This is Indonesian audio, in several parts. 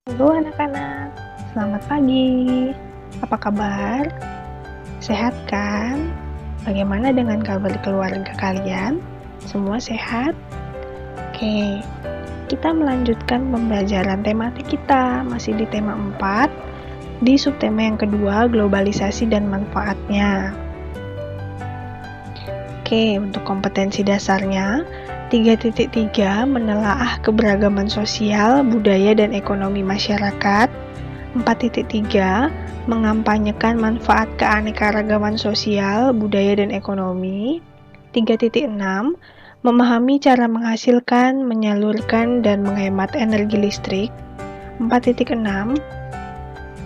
Halo anak-anak, selamat pagi. Apa kabar? Sehat kan? Bagaimana dengan kabar keluarga kalian? Semua sehat? Oke, kita melanjutkan pembelajaran tematik kita, masih di tema 4, di subtema yang kedua, globalisasi dan manfaatnya. Oke, untuk kompetensi dasarnya, 3.3 menelaah keberagaman sosial, budaya, dan ekonomi masyarakat. 4.3 mengampanyekan manfaat keanekaragaman sosial, budaya, dan ekonomi. 3.6 memahami cara menghasilkan, menyalurkan, dan menghemat energi listrik. 4.6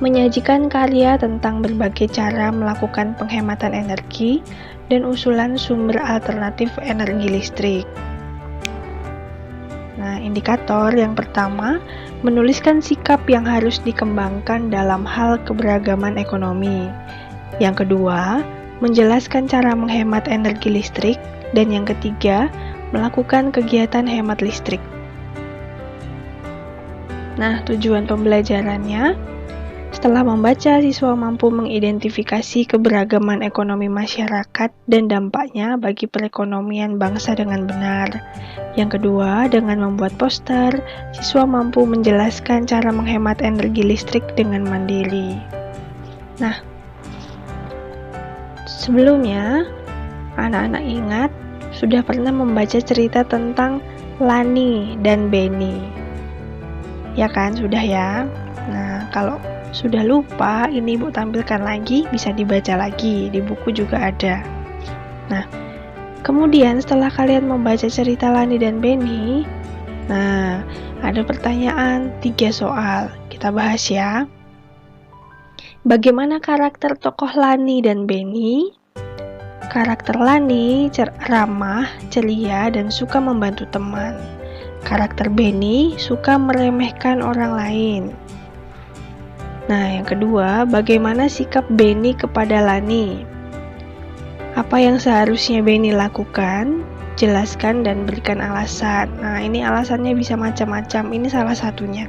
menyajikan karya tentang berbagai cara melakukan penghematan energi dan usulan sumber alternatif energi listrik. Nah, indikator yang pertama, menuliskan sikap yang harus dikembangkan dalam hal keberagaman ekonomi. Yang kedua, menjelaskan cara menghemat energi listrik. Dan yang ketiga, melakukan kegiatan hemat listrik. Nah, tujuan pembelajarannya, setelah membaca, siswa mampu mengidentifikasi keberagaman ekonomi masyarakat dan dampaknya bagi perekonomian bangsa dengan benar. Yang kedua, dengan membuat poster, siswa mampu menjelaskan cara menghemat energi listrik dengan mandiri. Nah, sebelumnya, anak-anak ingat sudah pernah membaca cerita tentang Lani dan Beni. Ya kan, sudah ya? Nah, kalau sudah lupa, ini Ibu tampilkan lagi, bisa dibaca lagi, di buku juga ada. Nah, kemudian setelah kalian membaca cerita Lani dan Beni, nah, ada pertanyaan 3 soal, kita bahas ya. Bagaimana karakter tokoh Lani dan Beni? Karakter Lani ramah, ceria, dan suka membantu teman. Karakter Beni suka meremehkan orang lain. Nah, yang kedua, bagaimana sikap Beni kepada Lani? Apa yang seharusnya Beni lakukan? Jelaskan dan berikan alasan. Nah, ini alasannya bisa macam-macam, ini salah satunya.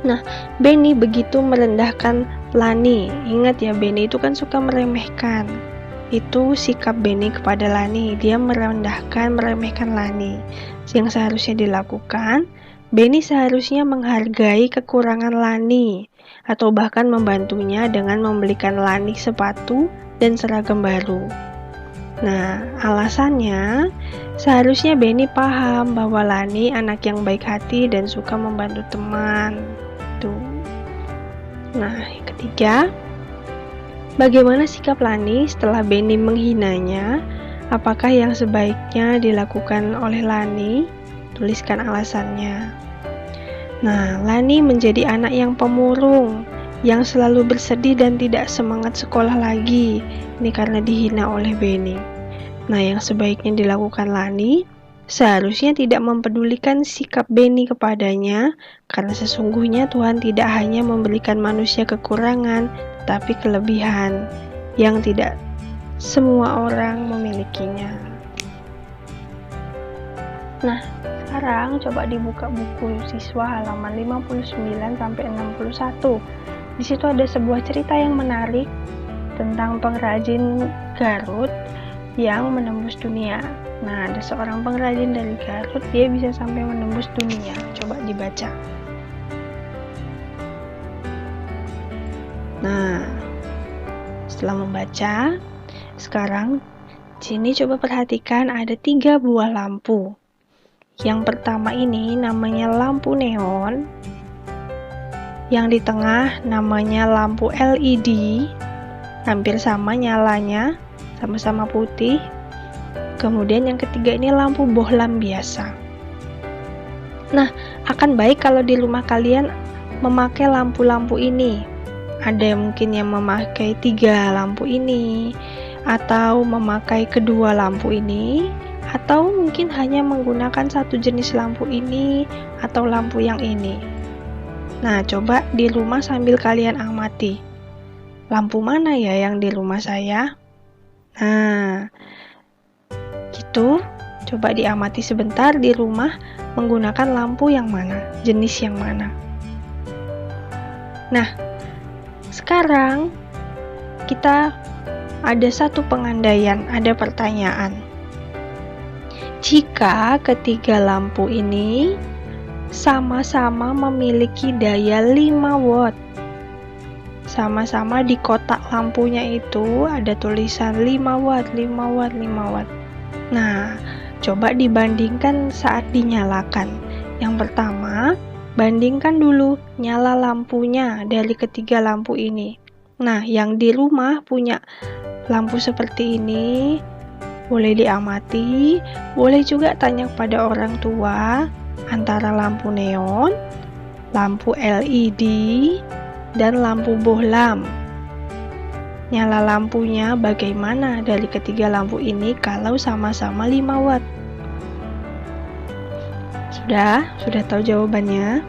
Nah, Beni begitu merendahkan Lani. Ingat ya, Beni itu kan suka meremehkan. Itu sikap Beni kepada Lani, dia merendahkan, meremehkan Lani. Yang seharusnya dilakukan, Beni seharusnya menghargai kekurangan Lani, atau bahkan membantunya dengan membelikan Lani sepatu dan seragam baru. Nah, alasannya, seharusnya Beni paham bahwa Lani anak yang baik hati dan suka membantu teman. Tuh. Nah, yang ketiga, bagaimana sikap Lani setelah Beni menghinanya? Apakah yang sebaiknya dilakukan oleh Lani? Tuliskan alasannya. Nah, Lani menjadi anak yang pemurung, yang selalu bersedih dan tidak semangat sekolah lagi. Ini karena dihina oleh Beni. Nah, yang sebaiknya dilakukan Lani, seharusnya tidak mempedulikan sikap Beni kepadanya, karena sesungguhnya Tuhan tidak hanya memberikan manusia kekurangan, tapi kelebihan yang tidak semua orang memilikinya. Nah, sekarang coba dibuka buku siswa halaman 59 sampai 61. Di situ ada sebuah cerita yang menarik tentang pengrajin Garut yang menembus dunia. Nah, ada seorang pengrajin dari Garut, dia bisa sampai menembus dunia. Coba dibaca. Nah, setelah membaca, sekarang sini coba perhatikan ada 3 buah lampu. Yang pertama ini namanya lampu neon. Yang di tengah namanya lampu LED, hampir sama nyalanya, sama-sama putih. Kemudian yang ketiga ini lampu bohlam biasa. Nah, akan baik kalau di rumah kalian memakai lampu-lampu ini. Ada mungkin yang memakai 3 lampu ini, atau memakai kedua lampu ini, atau mungkin hanya menggunakan satu jenis lampu ini, atau lampu yang ini. Nah, coba di rumah sambil kalian amati. Lampu mana ya yang di rumah saya? Nah, gitu. Coba diamati sebentar di rumah menggunakan lampu yang mana, jenis yang mana. Nah, sekarang kita ada satu pengandaian, ada pertanyaan. Jika ketiga lampu ini sama-sama memiliki daya 5 watt, sama-sama di kotak lampunya itu ada tulisan 5 watt, 5 watt, 5 watt. Nah, coba dibandingkan saat dinyalakan. Yang pertama, bandingkan dulu nyala lampunya dari ketiga lampu ini. Nah, yang di rumah punya lampu seperti ini, boleh diamati, boleh juga tanya pada orang tua antara lampu neon, lampu LED, dan lampu bohlam. Nyala lampunya bagaimana dari ketiga lampu ini kalau sama-sama 5 watt? Sudah tahu jawabannya?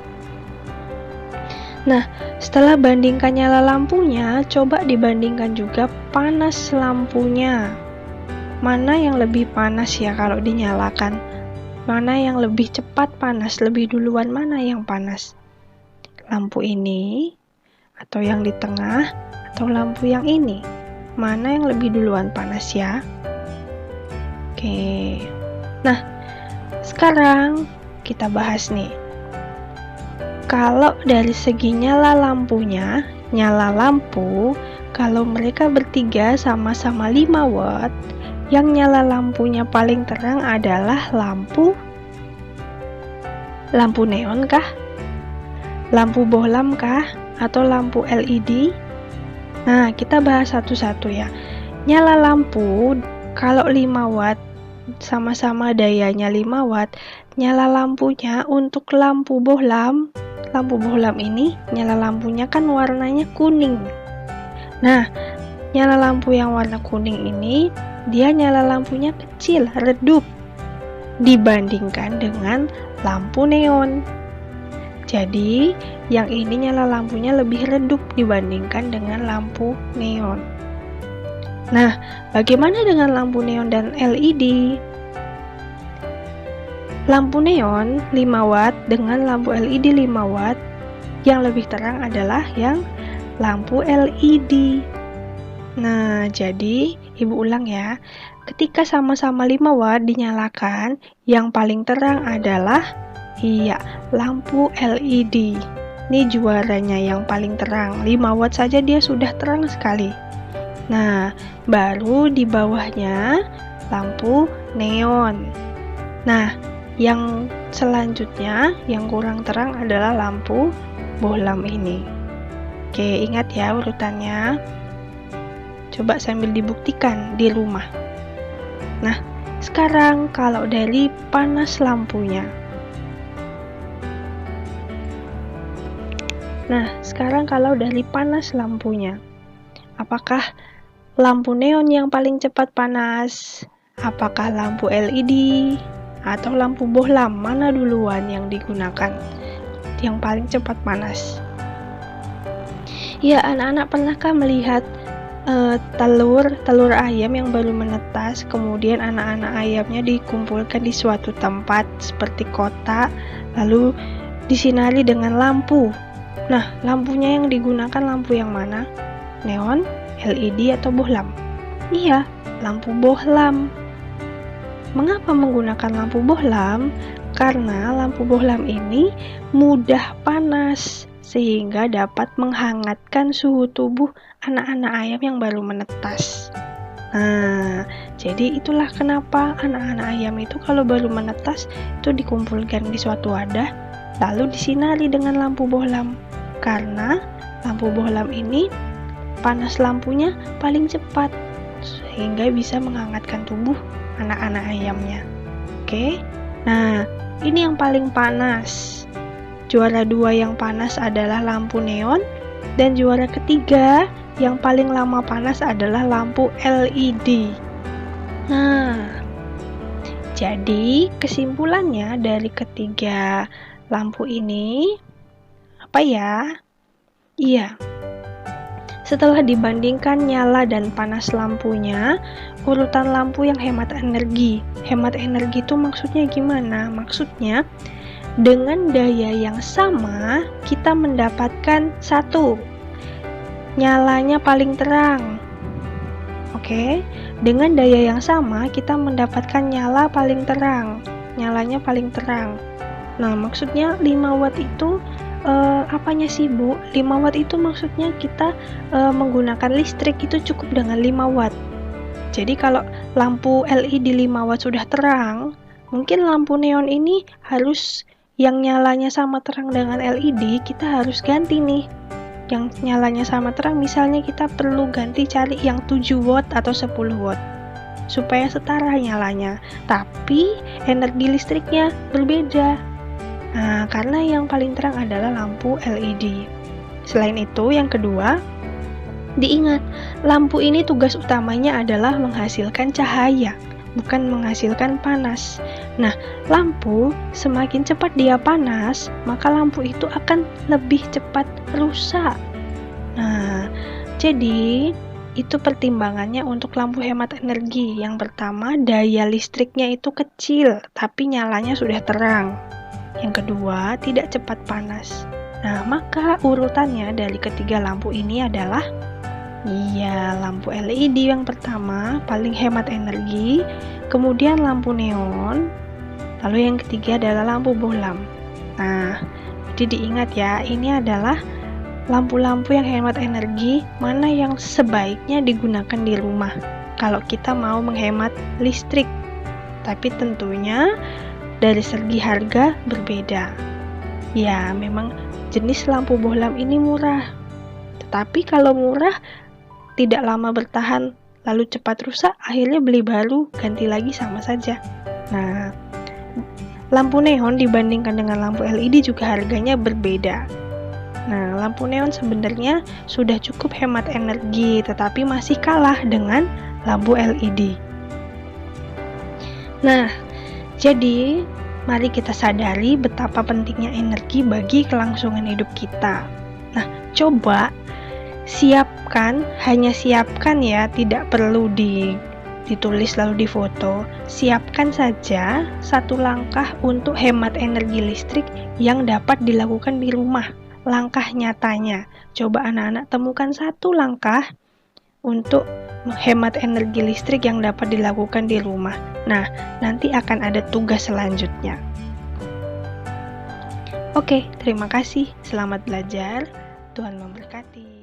Nah, setelah bandingkan nyala lampunya, coba dibandingkan juga panas lampunya. Mana yang lebih panas ya kalau dinyalakan? Mana yang lebih cepat panas? Lebih duluan mana yang panas? Lampu ini, atau yang di tengah, atau lampu yang ini? Mana yang lebih duluan panas ya? Oke. Nah, sekarang kita bahas nih. Kalau dari segi nyala lampunya, nyala lampu, kalau mereka bertiga sama-sama 5 watt, yang nyala lampunya paling terang adalah lampu neon kah? Lampu bohlam kah? Atau lampu LED? Nah, kita bahas satu-satu ya. Nyala lampu, kalau 5 watt, sama-sama dayanya 5 watt, nyala lampunya untuk lampu bohlam ini, nyala lampunya kan warnanya kuning. Nah, nyala lampu yang warna kuning ini, dia nyala lampunya kecil, redup, dibandingkan dengan lampu neon. Jadi, yang ini nyala lampunya lebih redup dibandingkan dengan lampu neon. Nah, bagaimana dengan lampu neon dan LED? Lampu neon 5 watt dengan lampu LED 5 watt, yang lebih terang adalah yang lampu LED. Nah, jadi Ibu ulang ya. Ketika sama-sama 5 watt dinyalakan, yang paling terang adalah lampu LED. Ini juaranya yang paling terang. 5 watt saja dia sudah terang sekali. Nah, baru di bawahnya lampu neon. Nah, yang selanjutnya yang kurang terang adalah lampu bohlam ini. Oke, ingat ya urutannya. Coba sambil dibuktikan di rumah. Nah, sekarang kalau dari panas lampunya. Nah, sekarang kalau dari panas lampunya. Apakah lampu neon yang paling cepat panas? Apakah lampu LED? Atau lampu bohlam, mana duluan yang digunakan yang paling cepat panas? Ya, anak-anak pernahkah melihat telur ayam yang baru menetas, kemudian anak-anak ayamnya dikumpulkan di suatu tempat seperti kotak, lalu disinari dengan lampu. Nah, lampunya yang digunakan lampu yang mana? Neon, LED, atau bohlam? Iya, lampu bohlam. Mengapa menggunakan lampu bohlam? Karena lampu bohlam ini mudah panas, sehingga dapat menghangatkan suhu tubuh anak-anak ayam yang baru menetas. Nah, jadi itulah kenapa anak-anak ayam itu kalau baru menetas itu dikumpulkan di suatu wadah, lalu disinari dengan lampu bohlam. Karena lampu bohlam ini panas lampunya paling cepat, sehingga bisa menghangatkan tubuh anak-anak ayamnya. Oke, nah ini yang paling panas. Juara 2 yang panas adalah lampu neon, dan juara ketiga yang paling lama panas adalah lampu LED. Nah, jadi kesimpulannya dari ketiga lampu ini apa ya? Iya, setelah dibandingkan nyala dan panas lampunya, urutan lampu yang hemat energi. Hemat energi itu maksudnya gimana? Maksudnya, Dengan daya yang sama, kita mendapatkan satu, nyalanya paling terang. Oke, dengan daya yang sama, kita mendapatkan nyala paling terang. Nyalanya paling terang. Nah, maksudnya 5 watt itu apanya sih, Bu? 5 watt itu maksudnya kita menggunakan listrik itu cukup dengan 5 watt. Jadi kalau lampu LED 5 watt sudah terang, mungkin lampu neon ini harus yang nyalanya sama terang dengan LED, kita harus ganti nih. Yang nyalanya sama terang, misalnya kita perlu ganti cari yang 7 watt atau 10 watt supaya setara nyalanya, tapi energi listriknya berbeda. Nah, karena yang paling terang adalah lampu LED. Selain itu, yang kedua, diingat, lampu ini tugas utamanya adalah menghasilkan cahaya, bukan menghasilkan panas. Nah, lampu semakin cepat dia panas, maka lampu itu akan lebih cepat rusak. Nah, jadi itu pertimbangannya untuk lampu hemat energi. Yang pertama, daya listriknya itu kecil, tapi nyalanya sudah terang. Yang kedua, tidak cepat panas. Nah, maka urutannya dari ketiga lampu ini adalah lampu LED yang pertama, paling hemat energi, kemudian lampu neon, lalu yang ketiga adalah lampu bohlam. Nah, jadi diingat ya, ini adalah lampu-lampu yang hemat energi, mana yang sebaiknya digunakan di rumah kalau kita mau menghemat listrik. Tapi tentunya dari segi harga berbeda. Ya, memang jenis lampu bohlam ini murah. Tetapi kalau murah, tidak lama bertahan, lalu cepat rusak, akhirnya beli baru, ganti lagi sama saja. Nah, lampu neon dibandingkan dengan lampu LED juga harganya berbeda. Nah, lampu neon sebenarnya sudah cukup hemat energi, tetapi masih kalah dengan lampu LED. Nah, jadi, mari kita sadari betapa pentingnya energi bagi kelangsungan hidup kita. Nah, coba hanya siapkan ya, tidak perlu ditulis lalu difoto. Siapkan saja satu langkah untuk hemat energi listrik yang dapat dilakukan di rumah. Langkah nyatanya. Coba anak-anak temukan satu langkah untuk menghemat energi listrik yang dapat dilakukan di rumah. Nah, nanti akan ada tugas selanjutnya. Oke, terima kasih. Selamat belajar. Tuhan memberkati.